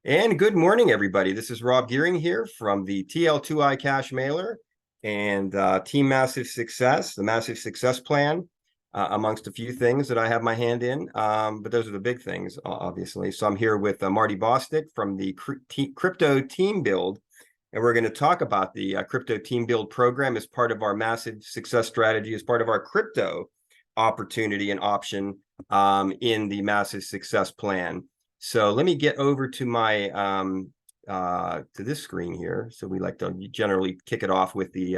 And good morning, everybody. This is Rob Gearing here from the TL2I Cash Mailer and Team Massive Success, the Massive Success Plan, amongst a few things that I have my hand in. But those are the big things, obviously. So I'm here with Marty Bostic from the Crypto Team Build, and we're going to talk about the Crypto Team Build program as part of our Massive Success strategy, as part of our crypto opportunity and option in the Massive Success Plan. So let me get over to my to this screen here. So we like to generally kick it off with the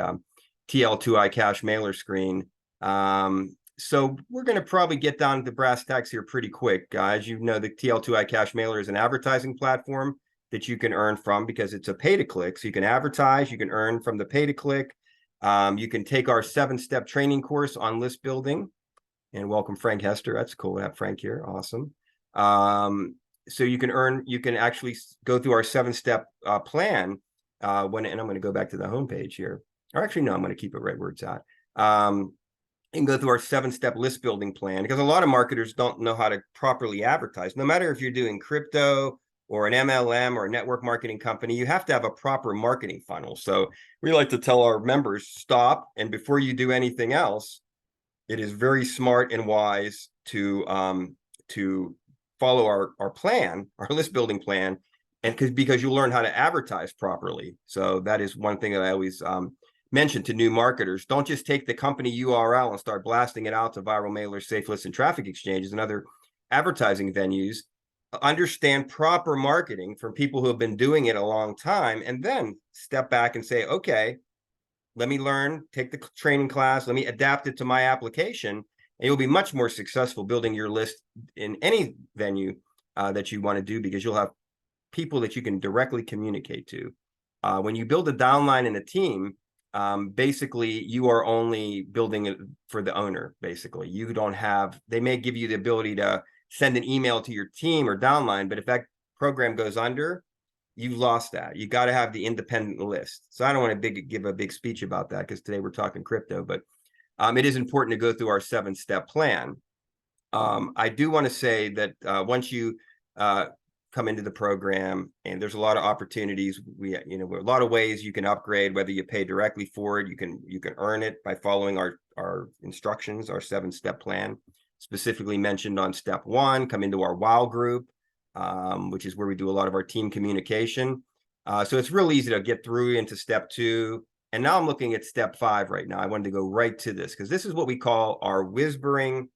TL2I Cash Mailer screen. So we're going to probably get down to the brass tacks here pretty quick. As you know, the TL2I Cash Mailer is an advertising platform that you can earn from because it's a pay-to-click. So you can advertise, you can earn from the pay-to-click. You can take our 7-step training course on list building. And welcome Frank Hester. That's cool to have Frank here. Awesome. So you can actually go through our 7-step plan and I'm going to go back to the homepage here. Or actually, no, I'm going to keep it right where it's at. And go through our 7-step list building plan because a lot of marketers don't know how to properly advertise. No matter if you're doing crypto or an MLM or a network marketing company, you have to have a proper marketing funnel. So we like to tell our members, stop, and before you do anything else, it is very smart and wise to follow our plan, our list building plan, and because you'll learn how to advertise properly. So that is one thing that I always mention to new marketers. Don't just take the company URL and start blasting it out to viral mailers, safe lists, and traffic exchanges and other advertising venues. Understand proper marketing from people who have been doing it a long time, and then step back and say, okay, let me learn, take the training class, let me adapt it to my application, and you'll be much more successful building your list in any venue that you want to do because you'll have people that you can directly communicate to. When you build a downline in a team, basically you are only building it for the owner. Basically, you don't have, they may give you the ability to send an email to your team or downline, but if that program goes under, you've lost that. You got to have the independent list. So I don't want to give a big speech about that because today we're talking crypto, but it is important to go through our 7-step plan. I do want to say that once you come into the program, and there's a lot of opportunities, a lot of ways you can upgrade, whether you pay directly for it, you can earn it by following our instructions, our 7-step plan, specifically mentioned on step 1, come into our WOW group, which is where we do a lot of our team communication. So it's real easy to get through into step 2. And now I'm looking at step 5 right now. I wanted to go right to this because this is what we call our whispering. I'm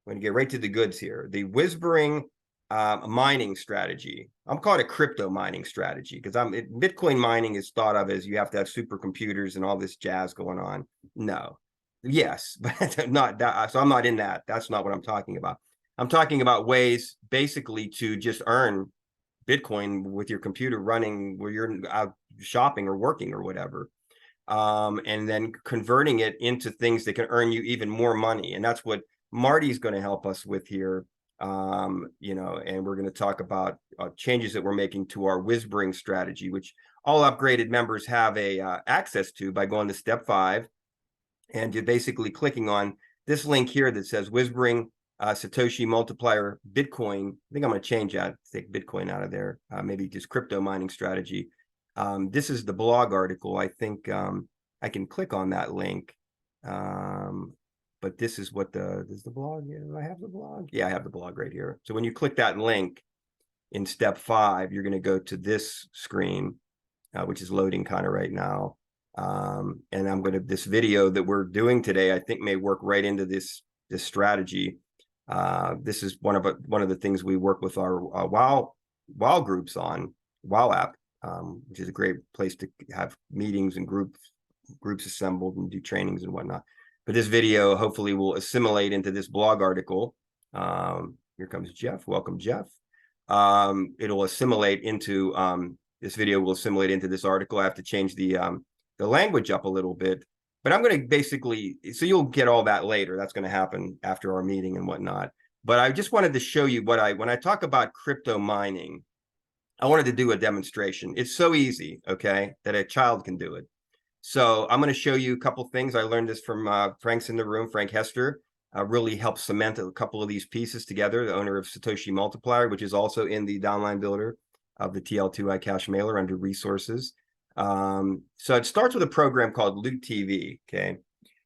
going to get right to the goods here. The whispering mining strategy. I'm calling it crypto mining strategy because Bitcoin mining is thought of as you have to have supercomputers and all this jazz going on. No. Yes, but not that. So I'm not in that. That's not what I'm talking about. I'm talking about ways basically to just earn Bitcoin with your computer running where you're out shopping or working or whatever. And then converting it into things that can earn you even more money. And that's what Marty's going to help us with here. And we're going to talk about changes that we're making to our whispering strategy, which all upgraded members have access to by going to step 5. And you're basically clicking on this link here that says whispering Satoshi multiplier Bitcoin. I think I'm going to change that, take Bitcoin out of there, maybe just crypto mining strategy. This is the blog article. I think I can click on that link. But this is what does the blog, do I have the blog? Yeah, I have the blog right here. So when you click that link in step 5, you're going to go to this screen, which is loading kind of right now. And this video that we're doing today, I think may work right into this strategy. This is one of the things we work with our WOW groups on, WOW app, which is a great place to have meetings and groups assembled and do trainings and whatnot. But this video hopefully will assimilate into this blog article. Here comes Jeff. Welcome, Jeff. It'll assimilate into this video will assimilate into this article. I have to change the language up a little bit, but I'm going to basically, so you'll get all that later. That's going to happen after our meeting and whatnot. But I just wanted to show you when I talk about crypto mining, I wanted to do a demonstration. It's so easy, okay, that a child can do it. So I'm going to show you a couple things. I learned this from Frank's in the room, Frank Hester. Really helped cement a couple of these pieces together, the owner of Satoshi Multiplier, which is also in the Downline Builder of the TL2i Cash Mailer under resources. So it starts with a program called Loot TV. Okay.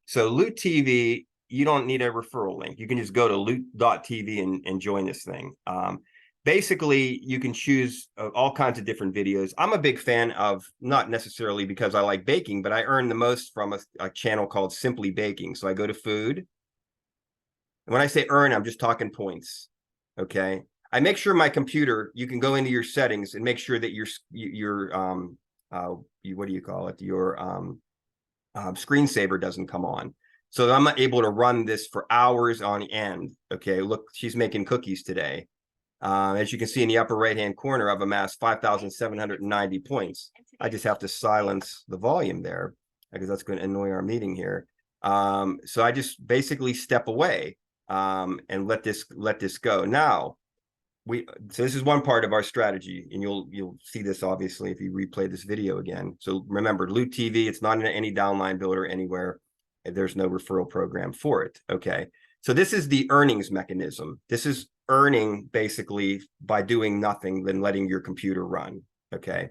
So Loot TV, you don't need a referral link. You can just go to loot.tv and join this thing. Basically, you can choose all kinds of different videos. I'm a big fan of, not necessarily because I like baking, but I earn the most from a channel called Simply Baking. So I go to food. And when I say earn, I'm just talking points. Okay. I make sure my computer, you can go into your settings and make sure that your what do you call it? Your screensaver doesn't come on. So I'm not able to run this for hours on end. Okay, look, she's making cookies today. As you can see in the upper right-hand corner, I've amassed 5,790 points. I just have to silence the volume there because that's going to annoy our meeting here. So I just basically step away and let this go. Now, so this is one part of our strategy, and you'll see this obviously if you replay this video again. So remember, Loot TV, it's not in any downline builder anywhere. There's no referral program for it. Okay. So this is the earnings mechanism. This is earning basically by doing nothing than letting your computer run. Okay.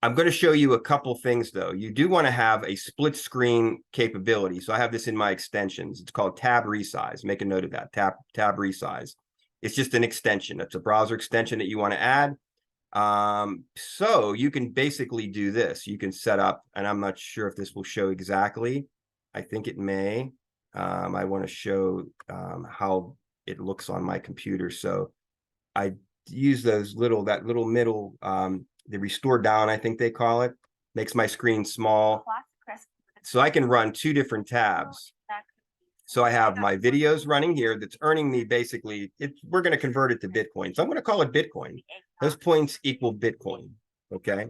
I'm going to show you a couple things though. You do want to have a split screen capability. So I have this in my extensions. It's called Tab Resize. Make a note of that. Tab Resize. It's just an extension. It's a browser extension that you want to add. So you can basically do this. You can set up, and I'm not sure if this will show exactly. I think it may. I want to show how it looks on my computer. So I use those that little middle, the restore down, I think they call it, makes my screen small. So I can run two different tabs. So I have my videos running here that's earning me basically, we're going to convert it to Bitcoin. So I'm going to call it Bitcoin. Those points equal Bitcoin. Okay.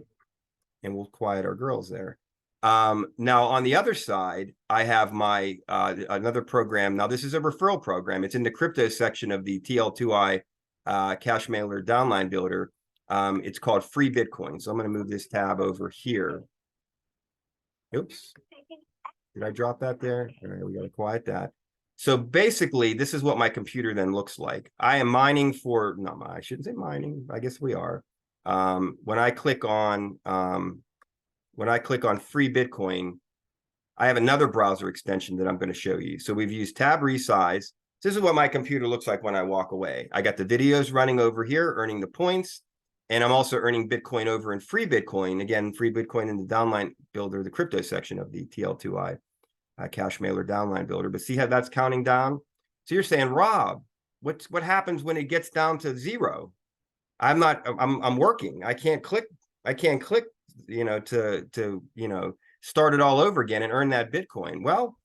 And we'll quiet our girls there. Now on the other side, I have my another program. Now this is a referral program. It's in the crypto section of the TL2i Cash Mailer downline builder. It's called Free Bitcoin. So I'm going to move this tab over here. Oops. Did I drop that there? All right, we got to quiet that. So basically, this is what my computer then looks like. I am mining for, no, I shouldn't say mining. I guess we are. When I click on Free Bitcoin, I have another browser extension that I'm going to show you. So we've used Tab Resize. This is what my computer looks like when I walk away. I got the videos running over here, earning the points. And I'm also earning Bitcoin over in Free Bitcoin. Again, Free Bitcoin in the downline builder, the crypto section of the TL2i Cash Mailer downline builder. But see how that's counting down? So you're saying, Rob, what happens when it gets down to zero? I'm working. I can't click, to start it all over again and earn that Bitcoin. Well,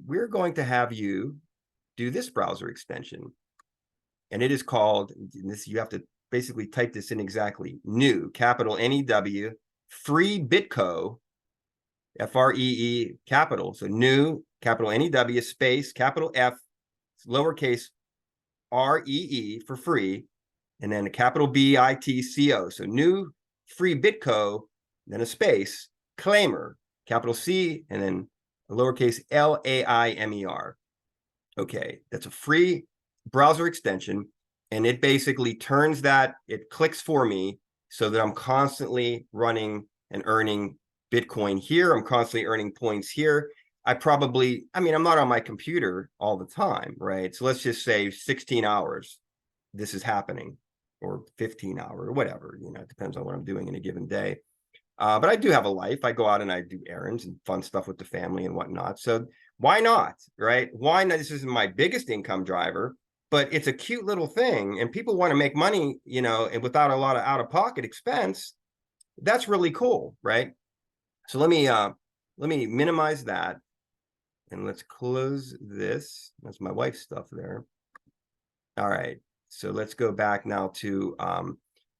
we're going to have you do this browser extension. And it is called, this, you have to basically type this in exactly, new, capital N-E-W, Free Bitco, F-R-E-E, capital. So new, capital N-E-W, space, capital F, lowercase R-E-E for free, and then a capital B-I-T-C-O. So new Free Bitco, then a space, claimer, capital C, and then a lowercase L-A-I-M-E-R. Okay, that's a free browser extension. And it basically turns that, it clicks for me so that I'm constantly running and earning Bitcoin here. I'm constantly earning points here. I'm not on my computer all the time, right? So let's just say 16 hours, this is happening, or 15 hours, or whatever, it depends on what I'm doing in a given day. But I do have a life. I go out and I do errands and fun stuff with the family and whatnot. So why not, right? Why not? This isn't my biggest income driver, but it's a cute little thing, and people want to make money, and without a lot of out-of-pocket expense. That's really cool, right? So let me minimize that, and let's close this. That's my wife's stuff there. All right, so let's go back now to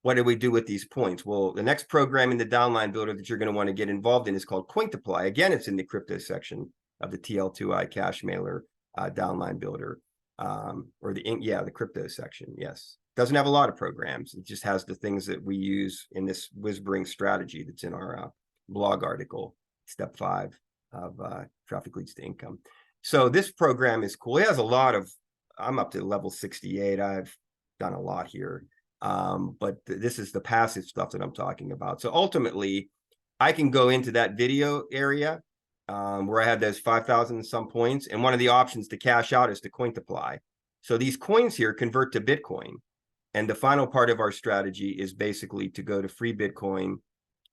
what do we do with these points? Well, the next program in the downline builder that you're going to want to get involved in is called Cointoply. Again, it's in the crypto section of the TL2i Cash Mailer downline builder. Or the crypto section. Yes, doesn't have a lot of programs. It just has the things that we use in this whiz-bring strategy that's in our blog article, step 5 of traffic leads to income. So this program is cool. It has a lot of, I'm up to level 68. I've done a lot here. But this is the passive stuff that I'm talking about. So ultimately, I can go into that video area where I had those 5,000 and some points. And one of the options to cash out is to Cointoply. So these coins here convert to Bitcoin. And the final part of our strategy is basically to go to free Bitcoin.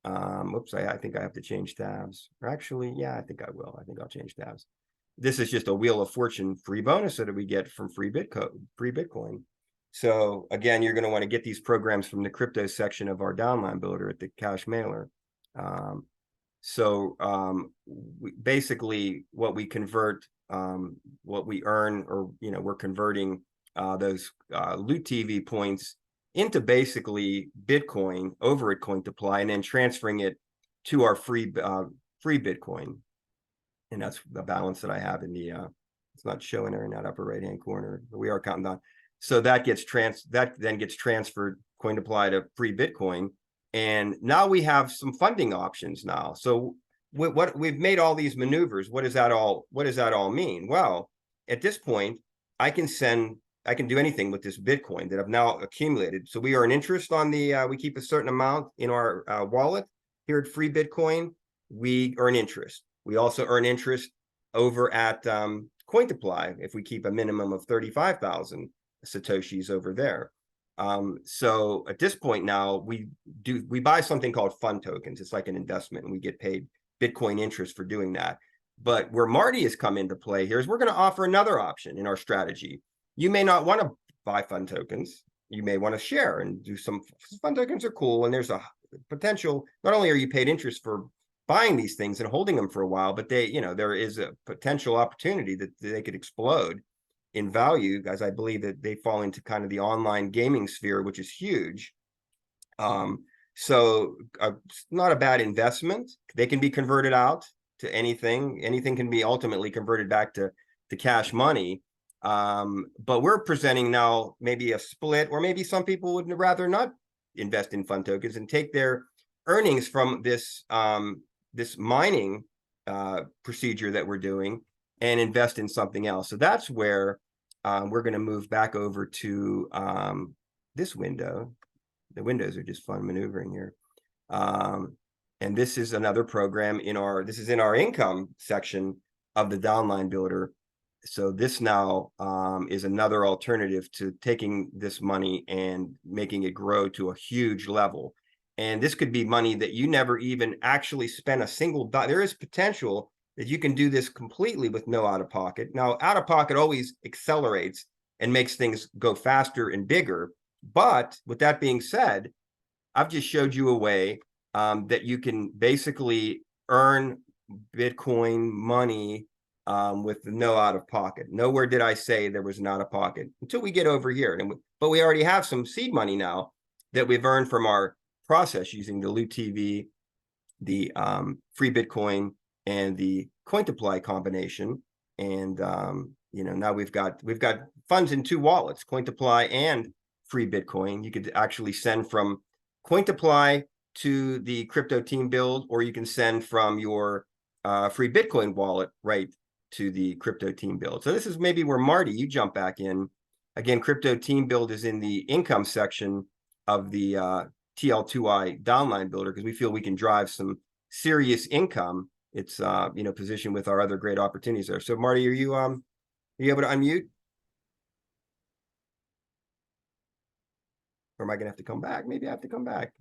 Oops, I think I have to change tabs. Or actually, yeah, I think I will. I think I'll change tabs. This is just a Wheel of Fortune free bonus that we get from free Bitcoin. So again, you're going to want to get these programs from the crypto section of our downline builder at the cash mailer. Basically what we convert, what we earn, or we're converting those Loot TV points into basically Bitcoin over at Cointoply, and then transferring it to our free Bitcoin. And that's the balance that I have in the it's not showing there in that upper right hand corner, but we are counting down. So that then gets transferred Cointoply to free Bitcoin. And now we have some funding options now. So what we've made all these maneuvers, what does that all mean? Well, at this point, I can do anything with this Bitcoin that I've now accumulated. So we earn interest on we keep a certain amount in our wallet here at free Bitcoin. We earn interest. We also earn interest over at Cointoply if we keep a minimum of 35,000 Satoshis over there. So at this point now, we buy something called fund tokens. It's like an investment, and we get paid Bitcoin interest for doing that. But where Marty has come into play here is we're going to offer another option in our strategy. You may not want to buy fund tokens. You may want to share and do some fund tokens are cool. And there's a potential, not only are you paid interest for buying these things and holding them for a while, but there is a potential opportunity that they could explode in value, as I believe that they fall into kind of the online gaming sphere, which is huge. So not a bad investment. They can be converted out to anything. Anything can be ultimately converted back to cash money. But we're presenting now maybe a split, or maybe some people would rather not invest in fund tokens and take their earnings from this this mining procedure that we're doing and invest in something else. So that's where we're going to move back over to this window. The windows are just fun maneuvering here. And this is another program in our income section of the downline builder. So this now is another alternative to taking this money and making it grow to a huge level. And this could be money that you never even actually spent a single dollar. There is potential that you can do this completely with no out-of-pocket. Now, out-of-pocket always accelerates and makes things go faster and bigger. But with that being said, I've just showed you a way that you can basically earn Bitcoin money with no out-of-pocket. Nowhere did I say there was an out-of-pocket until we get over here. But we already have some seed money now that we've earned from our process using the Loot TV, the free Bitcoin, and the Cointoply combination. And now we've got funds in two wallets, Cointoply and free Bitcoin. You could actually send from Cointoply to the crypto team build, or you can send from your free Bitcoin wallet right to the crypto team build. So this is maybe where Marty, you jump back in. Again, crypto team build is in the income section of the TL2I downline builder, because we feel we can drive some serious income. It's positioned with our other great opportunities there. So Marty, are you able to unmute? Or am I gonna have to come back? Maybe I have to come back.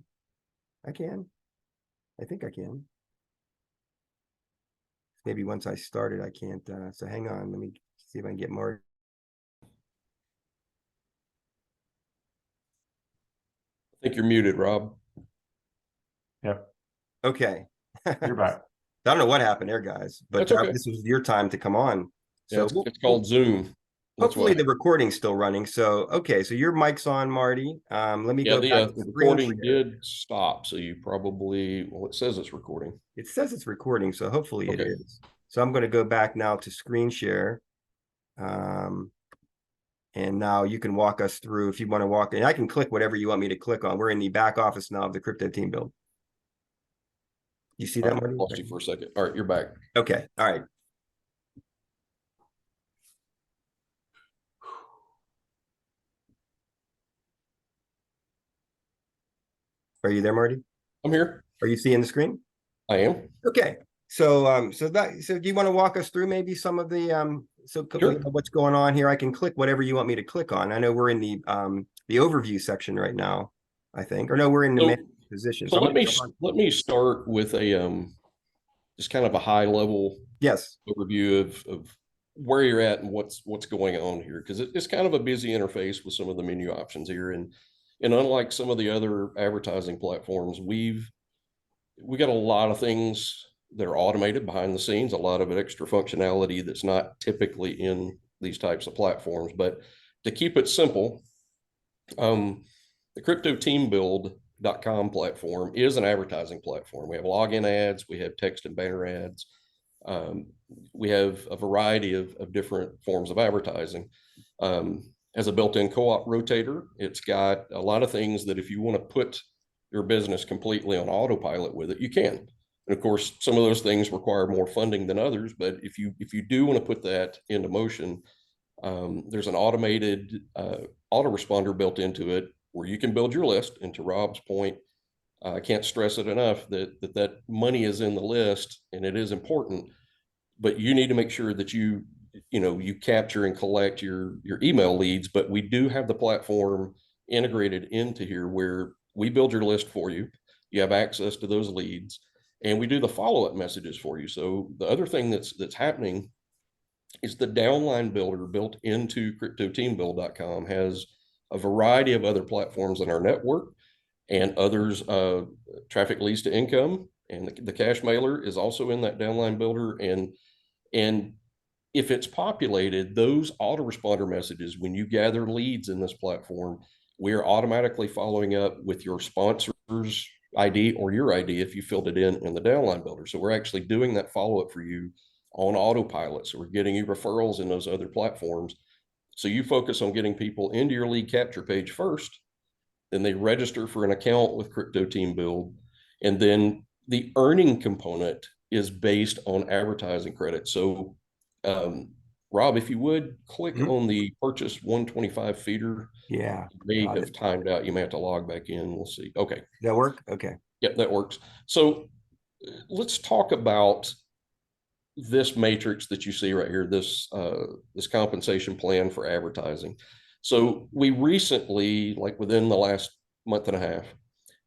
I can. I think I can. Maybe once I started, I can't. So hang on. Let me see if I can get more. I think you're muted, Rob. Yep. Okay. You're back. I don't know what happened there, guys, but That's okay. this was your time to come on. So yeah, it's called Zoom. Hopefully the recording's still running. So, okay. So your mic's on, Marty. Let me go back to the the recording did stop. So you probably, well, it says it's recording. It says it's recording, so hopefully it is. So I'm going to go back now to screen share. And now you can walk us through if you want to walk, and I can click whatever you want me to click on. We're in the back office now of the crypto team build. You see that, Marty? I lost you for a second. All right, you're back. Okay. All right. Are you there, Marty? I'm here. Are you seeing the screen? I am. Okay. So do you want to walk us through maybe some of the Sure. what's going on here? I can click whatever you want me to click on. I know we're in the overview section right now, I think. Or no, we're in the So, main position. so So I'm let me gonna go on. let me start with a just kind of a high level Yes. overview of where you're at and what's going on here, because it's kind of a busy interface with some of the menu options here, and unlike some of the other advertising platforms, we got a lot of things that are automated behind the scenes, a lot of extra functionality that's not typically in these types of platforms. But to keep it simple, the CryptoTeamBuild.com platform is an advertising platform. We have login ads, we have text and banner ads. We have a variety of different forms of advertising. As a built-in co-op rotator, it's got a lot of things that if you want to put your business completely on autopilot with it, you can. And of course, some of those things require more funding than others. But if you do want to put that into motion, there's an automated autoresponder built into it where you can build your list. And to Rob's point, I can't stress it enough that money is in the list and it is important, but you need to make sure that you capture and collect your email leads. But we do have the platform integrated into here where we build your list for you. You have access to those leads, and we do the follow-up messages for you. So the other thing that's happening is the downline builder built into CryptoTeamBuild.com has a variety of other platforms in our network, and others, traffic leads to income, and the cash mailer is also in that downline builder. And if it's populated, those autoresponder messages, when you gather leads in this platform, we are automatically following up with your sponsor's ID or your ID if you filled it in the downline builder. So we're actually doing that follow-up for you on autopilot. So we're getting you referrals in those other platforms. So you focus on getting people into your lead capture page first, then they register for an account with CryptoTeamBuild, and then the earning component is based on advertising credit. So, Rob, if you would click on the purchase 125 feeder. Yeah. You may have timed out. You may have to log back in. We'll see. Okay. Does that work? Okay. Yep, that works. So let's talk about this matrix that you see right here, this compensation plan for advertising. So we recently, like within the last month and a half,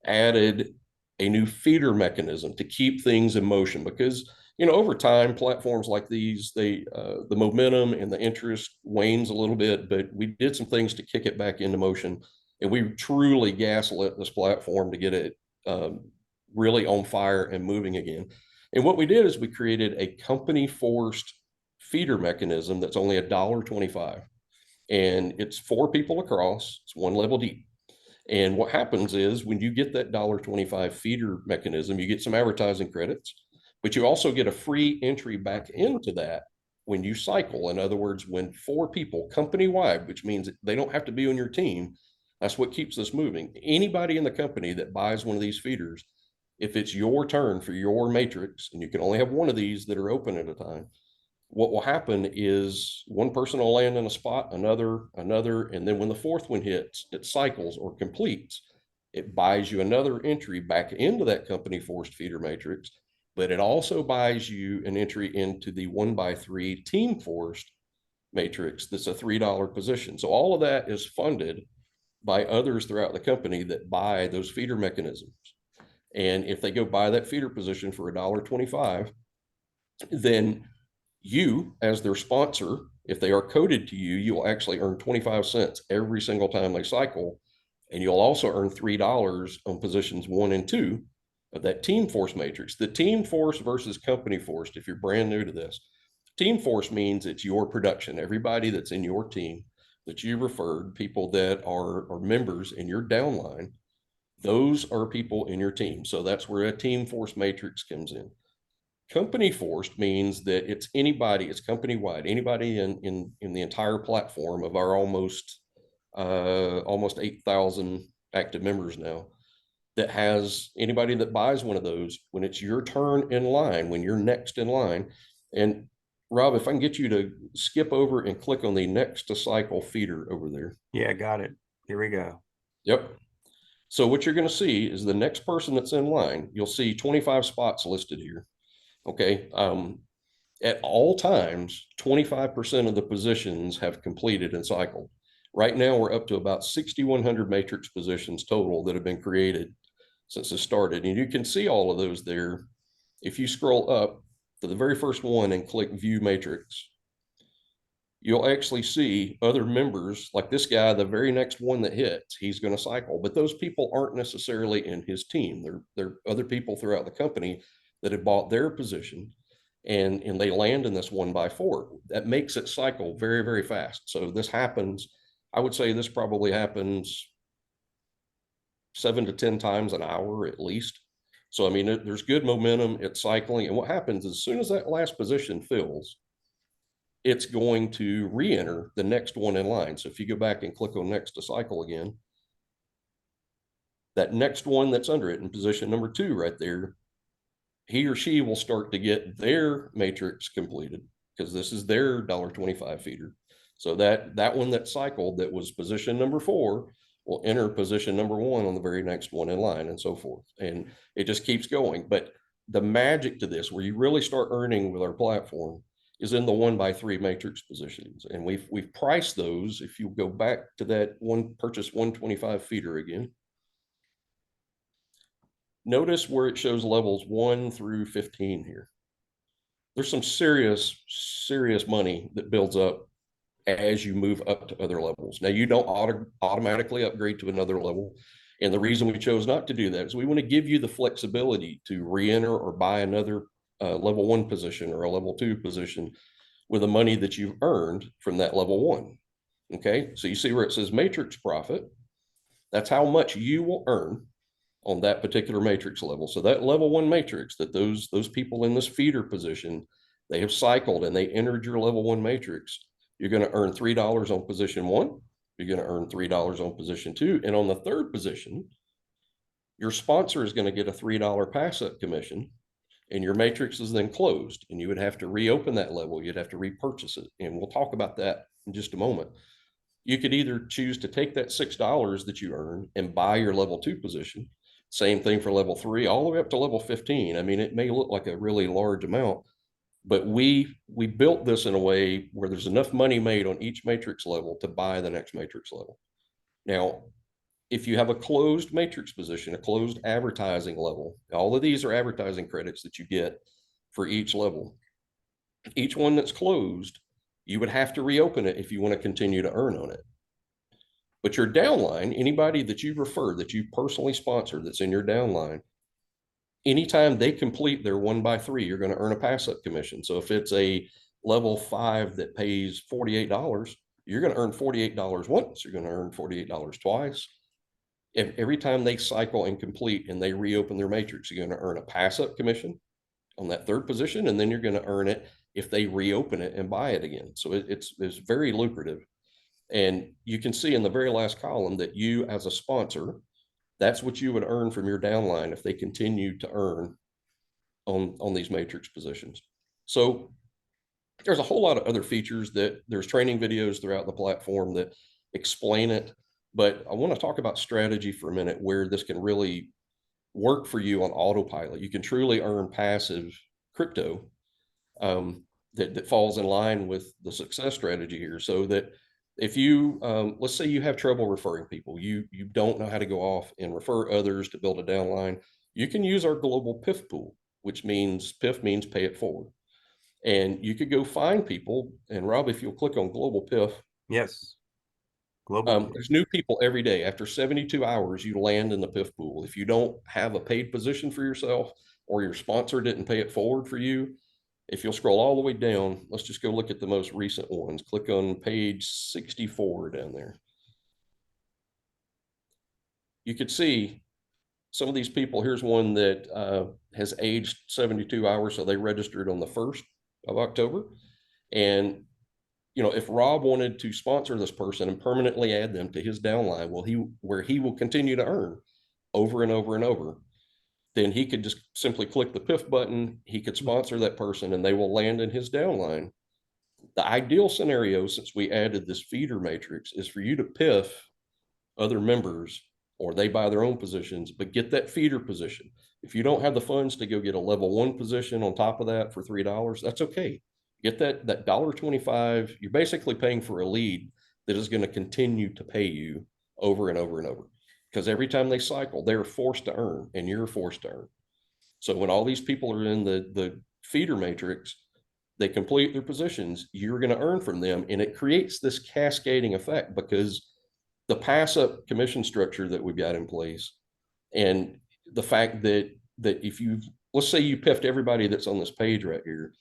added a new feeder mechanism to keep things in motion, because over time platforms like these, the momentum and the interest wanes a little bit, but we did some things to kick it back into motion, and we truly gaslit this platform to get it really on fire and moving again. And what we did is we created a company forced feeder mechanism that's only $1.25, and it's 4 people across, it's 1 level deep. And what happens is when you get that $1.25 feeder mechanism, you get some advertising credits, but you also get a free entry back into that when you cycle. In other words, when 4 people company wide, which means they don't have to be on your team, that's what keeps this moving. Anybody in the company that buys one of these feeders, if it's your turn for your matrix, and you can only have one of these that are open at a time, what will happen is one person will land in a spot, another, and then when the 4th one hits, it cycles or completes. It buys you another entry back into that company forced feeder matrix, but it also buys you an entry into the 1x3 team forced matrix that's a $3 position. So all of that is funded by others throughout the company that buy those feeder mechanisms. And if they go buy that feeder position for $1.25, then you, as their sponsor, if they are coded to you, you'll actually earn 25 cents every single time they cycle. And you'll also earn $3 on positions 1 and 2 of that team force matrix. The team force versus company forced, if you're brand new to this, team force means it's your production, everybody that's in your team that you referred, people that are members in your downline, those are people in your team. So that's where a team force matrix comes in. Company forced means that it's anybody, it's company wide, anybody in the entire platform of our almost 8,000 active members now, that has anybody that buys one of those, when it's your turn in line, when you're next in line. And Rob, if I can get you to skip over and click on the next to cycle feeder over there. Yeah, got it. Here we go. Yep. So what you're going to see is the next person that's in line, you'll see 25 spots listed here. Okay. At all times, 25% of the positions have completed and cycled. Right now, we're up to about 6,100 matrix positions total that have been created since it started. And you can see all of those there. If you scroll up to the very first one and click View Matrix, you'll actually see other members like this guy, the very next one that hits, he's going to cycle. But those people aren't necessarily in his team. They're other people throughout the company that have bought their position and they land in this 1x4. That makes it cycle very, very fast. So this happens, I would say this probably happens 7 to 10 times an hour at least. So, I mean, there's good momentum, it's cycling. And what happens is as soon as that last position fills, it's going to re-enter the next one in line. So if you go back and click on next to cycle again, that next one that's under it in position number 2 right there, he or she will start to get their matrix completed because this is their $1.25 feeder. So that one that cycled that was position number 4 will enter position number 1 on the very next one in line and so forth. And it just keeps going. But the magic to this, where you really start earning with our platform, is in the 1x3 matrix positions. And we've priced those. If you go back to that one purchase 125 feeder again, notice where it shows levels 1 through 15 here. There's some serious money that builds up as you move up to other levels. Now, you don't automatically upgrade to another level. And the reason we chose not to do that is we want to give you the flexibility to re-enter or buy another level 1 position or a level 2 position with the money that you've earned from that level 1. Okay, so you see where it says matrix profit. That's how much you will earn on that particular matrix level. So that level 1 matrix that those people in this feeder position, they have cycled and they entered your level 1 matrix, you're going to earn $3 on position 1. You're going to earn $3 on position 2. And on the third position, your sponsor is going to get a $3 pass up commission, and your matrix is then closed, and you would have to reopen that level. You'd have to repurchase it. And we'll talk about that in just a moment. You could either choose to take that $6 that you earn and buy your level 2 position. Same thing for level 3, all the way up to level 15. I mean, it may look like a really large amount, but we built this in a way where there's enough money made on each matrix level to buy the next matrix level. Now, if you have a closed matrix position, a closed advertising level, all of these are advertising credits that you get for each level. Each one that's closed, you would have to reopen it if you want to continue to earn on it. But your downline, anybody that you refer, that you personally sponsor, that's in your downline, anytime they complete their 1x3, you're going to earn a pass up commission. So if it's a level 5 that pays $48, you're going to earn $48 once. You're going to earn $48 twice. If every time they cycle and complete and they reopen their matrix, you're going to earn a pass up commission on that third position. And then you're going to earn it if they reopen it and buy it again. So it's very lucrative. And you can see in the very last column that you, as a sponsor, that's what you would earn from your downline if they continue to earn on these matrix positions. So there's a whole lot of other features that there's training videos throughout the platform that explain it. But I want to talk about strategy for a minute, where this can really work for you on autopilot. You can truly earn passive crypto that falls in line with the success strategy here. So that if you, let's say you have trouble referring people, you don't know how to go off and refer others to build a downline, you can use our global PIF pool, which means PIF means pay it forward. And you could go find people. And Rob, if you'll click on global PIF. Yes. Global. There's new people every day. After 72 hours, you land in the PIF pool. If you don't have a paid position for yourself, or your sponsor didn't pay it forward for you, if you'll scroll all the way down, let's just go look at the most recent ones. Click on page 64 down there. You could see some of these people. Here's one that has aged 72 hours. So they registered on the 1st of October. And you know, if Rob wanted to sponsor this person and permanently add them to his downline, where he will continue to earn over and over and over, then he could just simply click the PIF button. He could sponsor that person and they will land in his downline. The ideal scenario, since we added this feeder matrix, is for you to PIF other members or they buy their own positions, but get that feeder position. If you don't have the funds to go get a level 1 position on top of that for $3, that's okay. Get that $1.25. You're basically paying for a lead that is going to continue to pay you over and over and over. Because every time they cycle, they're forced to earn, and you're forced to earn. So when all these people are in the feeder matrix, they complete their positions, you're going to earn from them. And it creates this cascading effect, because the pass up commission structure that we've got in place, and the fact that if you, let's say you piffed everybody that's on this page right here,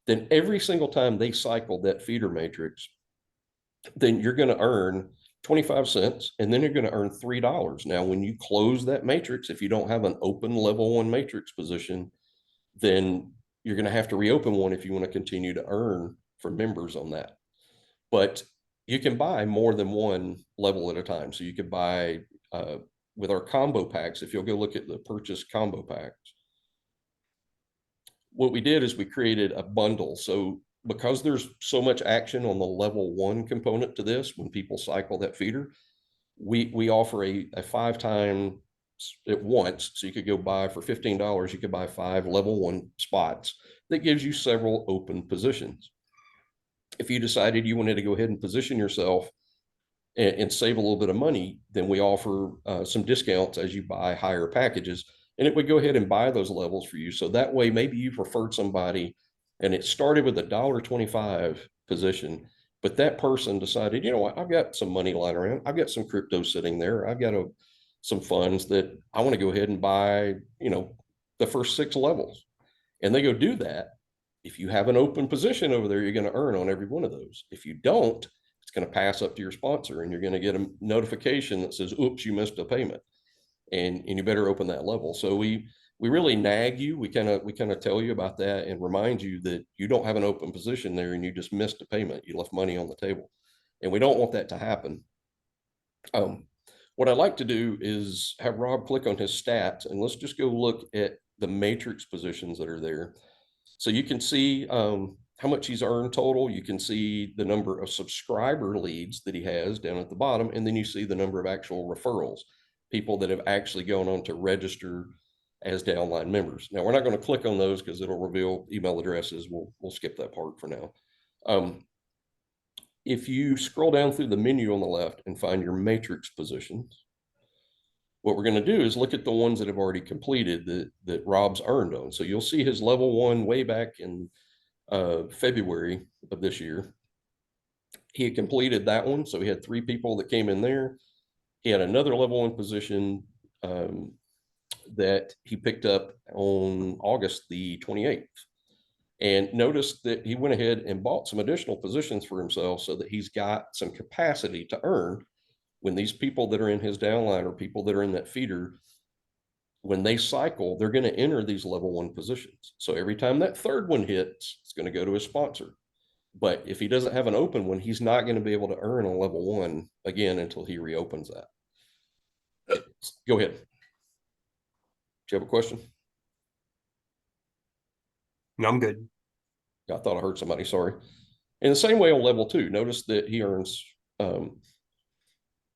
then every single time they cycle that feeder matrix, then you're going to earn 25 cents, and then you're going to earn $3. Now, when you close that matrix, if you don't have an open level 1 matrix position, then you're going to have to reopen one if you want to continue to earn for members on that. But you can buy more than one level at a time. So you could buy with our combo packs, if you'll go look at the purchase combo packs, what we did is we created a bundle. So because there's so much action on the level 1 component to this, when people cycle that feeder, we offer a 5-time at once. So you could go buy for $15, you could buy 5 level 1 spots. That gives you several open positions. If you decided you wanted to go ahead and position yourself and save a little bit of money, then we offer some discounts as you buy higher packages, and it would go ahead and buy those levels for you. So that way, maybe you've referred somebody and it started with a $1.25 position, but that person decided, you know what, I've got some money lying around. I've got some crypto sitting there. I've got some funds that I want to go ahead and buy, the first 6 levels. And they go do that. If you have an open position over there, you're going to earn on every one of those. If you don't, it's going to pass up to your sponsor, and you're going to get a notification that says, oops, you missed a payment. And you better open that level. So we really nag you. We kind of tell you about that and remind you that you don't have an open position there and you just missed a payment. You left money on the table, and we don't want that to happen. What I like to do is have Rob click on his stats, and let's just go look at the matrix positions that are there. So you can see how much he's earned total. You can see the number of subscriber leads that he has down at the bottom, and then you see the number of actual referrals, people that have actually gone on to register as downline members. Now, we're not going to click on those because it'll reveal email addresses. We'll skip that part for now. If you scroll down through the menu on the left and find your matrix positions, what we're going to do is look at the ones that have already completed that Rob's earned on. So you'll see his level 1 way back in February of this year. He had completed that one. So he had 3 people that came in there. He had another level 1 position that he picked up on August the 28th. And notice that he went ahead and bought some additional positions for himself so that he's got some capacity to earn when these people that are in his downline or people that are in that feeder, when they cycle, they're going to enter these level 1 positions. So every time that 3rd one hits, it's going to go to his sponsor. But if he doesn't have an open one, he's not going to be able to earn on level 1 again until he reopens that. Go ahead. Do you have a question? No, I'm good. I thought I heard somebody, sorry. In the same way on level 2, notice that he earns,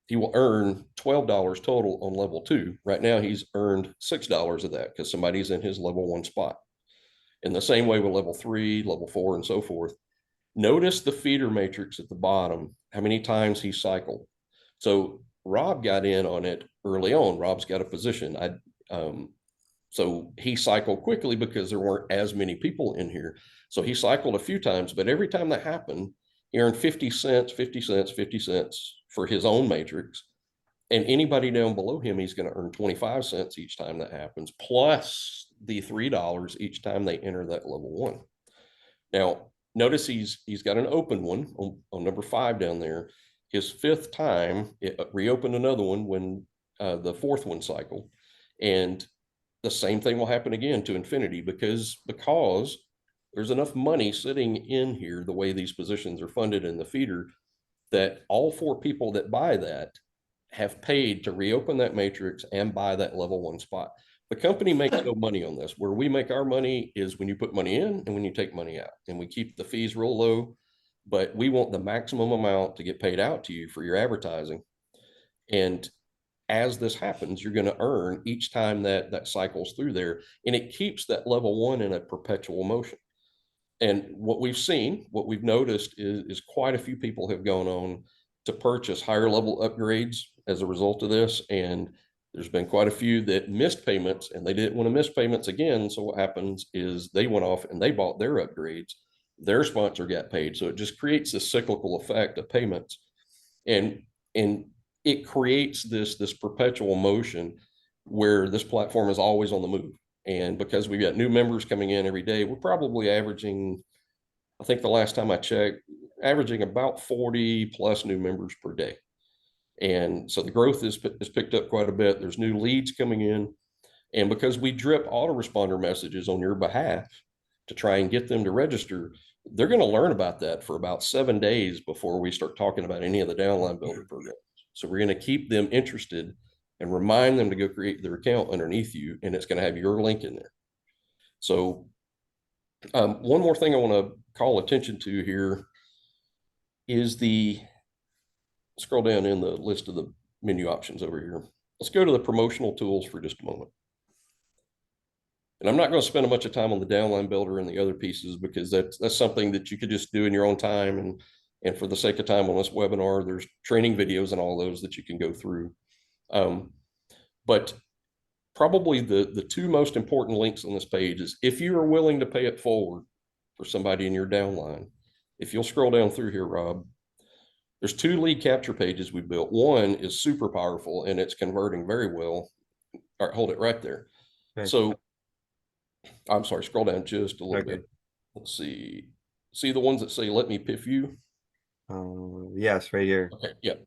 he will earn $12 total on level 2. Right now, he's earned $6 of that because somebody's in his level 1 spot. In the same way with level 3, level 4, and so forth. Notice the feeder matrix at the bottom, how many times he cycled. So Rob got in on it early on. Rob's got a position. So he cycled quickly because there weren't as many people in here. So he cycled a few times, but every time that happened, he earned 50 cents, 50 cents, 50 cents for his own matrix. And anybody down below him, he's going to earn 25 cents each time that happens, plus the $3 each time they enter that level 1. Now, notice he's got an open one on number 5 down there. His 5th time, it reopened another one when the 4th one cycled. And the same thing will happen again to infinity because there's enough money sitting in here, the way these positions are funded in the feeder, that all 4 people that buy that have paid to reopen that matrix and buy that level 1 spot. The company makes no money on this. Where we make our money is when you put money in and when you take money out, and we keep the fees real low, but we want the maximum amount to get paid out to you for your advertising. And as this happens, you're going to earn each time that cycles through there, and it keeps that level one in a perpetual motion. And what we've seen, what we've noticed is quite a few people have gone on to purchase higher level upgrades as a result of this. And there's been quite a few that missed payments, and they didn't want to miss payments again. So what happens is they went off and they bought their upgrades. Their sponsor got paid. So it just creates this cyclical effect of payments. And it creates this perpetual motion where this platform is always on the move. And because we've got new members coming in every day, we're probably averaging, I think the last time I checked, averaging about 40 plus new members per day. And so the growth is picked up quite a bit. There's new leads coming in. And because we drip autoresponder messages on your behalf to try and get them to register, they're going to learn about that for about 7 days before we start talking about any of the downline builder programs. So we're going to keep them interested and remind them to go create their account underneath you, and it's going to have your link in there. So one more thing I want to call attention to here is scroll down in the list of the menu options over here. Let's go to the promotional tools for just a moment. And I'm not going to spend a bunch of time on the downline builder and the other pieces, because that's something that you could just do in your own time. And for the sake of time on this webinar, there's training videos and all those that you can go through. But probably the two most important links on this page is if you are willing to pay it forward for somebody in your downline. If you'll scroll down through here, Rob, there's 2 lead capture pages we built. One is super powerful and it's converting very well. All right, hold it right there. Okay. So I'm sorry, scroll down just a little bit. Let's see. See the ones that say, let me piff you? Yes, right here. Okay, yep.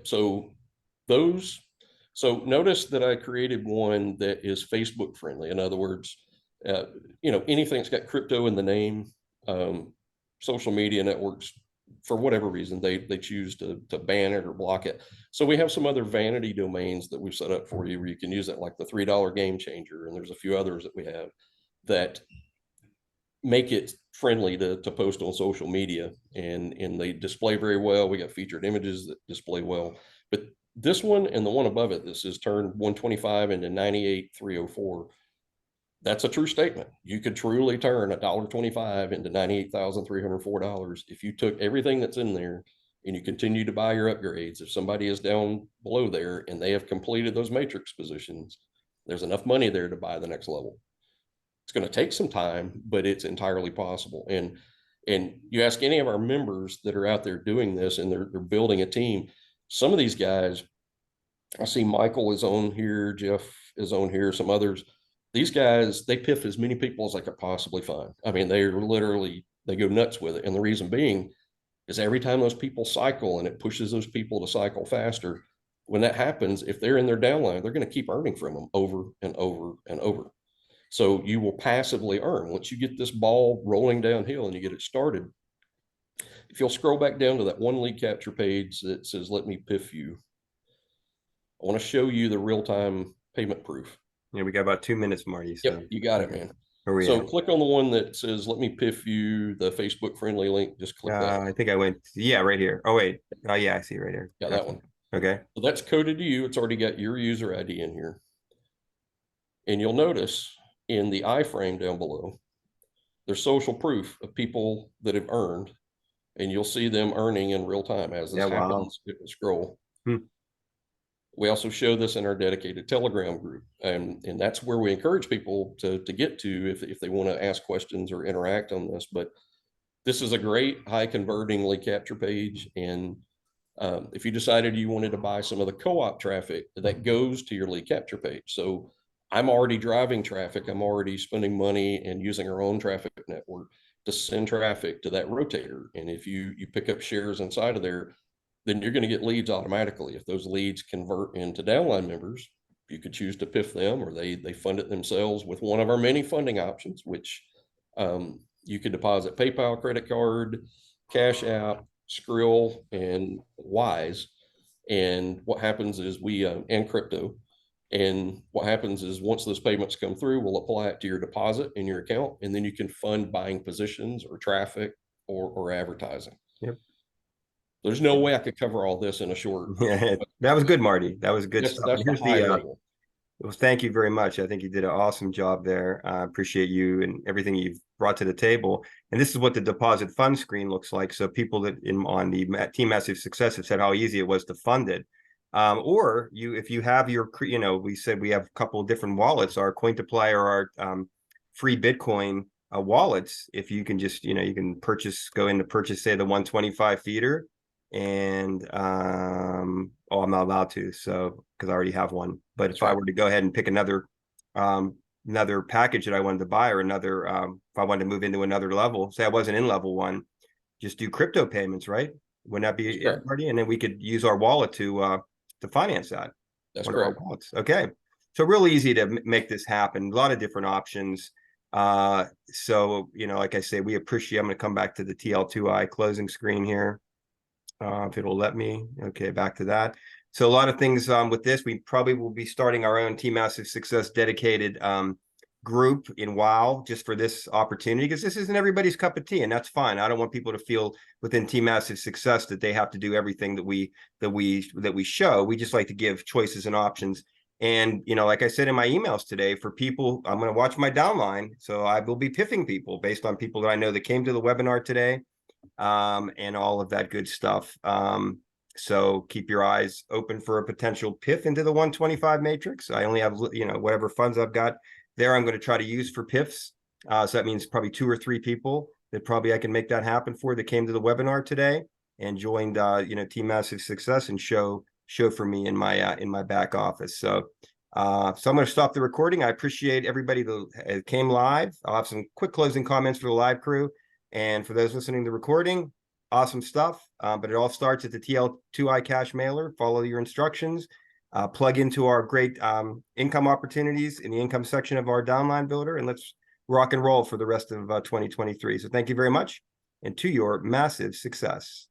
So notice that I created one that is Facebook friendly. In other words, anything that's got crypto in the name, social media networks, for whatever reason, they choose to ban it or block it. So we have some other vanity domains that we've set up for you where you can use it, like the $3 Game Changer, and there's a few others that we have that make it friendly to post on social media, and they display very well. We got featured images that display well. But this one and the one above it, this is turned 125 into 98,304. That's a true statement. You could truly turn $1.25 into $98,304 if you took everything that's in there and you continue to buy your upgrades. If somebody is down below there and they have completed those matrix positions, there's enough money there to buy the next level. It's going to take some time, but it's entirely possible. And you ask any of our members that are out there doing this and they're building a team, some of these guys, I see Michael is on here, Jeff is on here, some others. These guys, they piff as many people as they could possibly find. I mean, they go nuts with it. And the reason being is every time those people cycle and it pushes those people to cycle faster, when that happens, if they're in their downline, they're going to keep earning from them over and over and over. So you will passively earn. Once you get this ball rolling downhill and you get it started, if you'll scroll back down to that one lead capture page that says, let me piff you, I want to show you the real-time payment proof. Yeah, we got about 2 minutes, Marty. So. Yep, you got it, man. So click on the one that says, let me piff you, the Facebook friendly link. Just click that. I think I went, yeah, right here. Oh, wait. Oh, yeah, I see it right here. Got that one. Okay. So that's coded to you. It's already got your user ID in here. And you'll notice in the iframe down below, there's social proof of people that have earned, and you'll see them earning in real time as this happens. It will scroll. We also show this in our dedicated Telegram group, and that's where we encourage people to get to if they want to ask questions or interact on this. But this is a great high converting lead capture page, and if you decided you wanted to buy some of the co-op traffic, that goes to your lead capture page. So I'm already driving traffic. I'm already spending money and using our own traffic network to send traffic to that rotator. And if you pick up shares inside of there, then you're going to get leads automatically. If those leads convert into downline members, you could choose to piff them, or they fund it themselves with one of our many funding options, which you could deposit PayPal, credit card, Cash App, Skrill, and Wise. And what happens is and crypto. And what happens is once those payments come through, we'll apply it to your deposit in your account, and then you can fund buying positions or traffic or advertising. Yep. There's no way I could cover all this in a short. That was good, Marty. That was good That's, stuff. that's the Here's high the level. well, thank you very much. I think you did an awesome job there. I appreciate you and everything you've brought to the table. And this is what the deposit fund screen looks like. So people that on the Team Massive Success have said how easy it was to fund it. Or if you have your, we said we have a couple of different wallets, our Cointoply or our free Bitcoin wallets. If you can just, you can go in to purchase, say, the 125 feeder. And I'm not allowed to, so because I already have one. But if I were to go ahead and pick another package that I wanted to buy, or another if I wanted to move into another level, say I wasn't in level 1, just do crypto payments, right? Wouldn't that be everybody? And then we could use our wallet to finance that. That's correct. Okay, so real easy to make this happen. A lot of different options. So like I say, we appreciate. I'm going to come back to the TL2I closing screen here. If it'll let me. Okay, back to that. So a lot of things with this. We probably will be starting our own Team Massive Success dedicated group in WoW just for this opportunity, because this isn't everybody's cup of tea, and that's fine. I don't want people to feel within Team Massive Success that they have to do everything that we show. We just like to give choices and options. And like I said in my emails today, for people, I'm going to watch my downline, so I will be piffing people based on people that I know that came to the webinar today. And all of that good stuff. So keep your eyes open for a potential piff into the 125 matrix. I only have, whatever funds I've got there, I'm going to try to use for piffs. So that means probably 2 or 3 people that probably I can make that happen for, that came to the webinar today and joined, Team Massive Success and show for me in my back office. So I'm going to stop the recording. I appreciate everybody that came live. I'll have some quick closing comments for the live crew. And for those listening to the recording, awesome stuff. But it all starts at the TL2I Cash mailer. Follow your instructions. Plug into our great income opportunities in the income section of our downline builder. And let's rock and roll for the rest of 2023. So thank you very much. And to your massive success.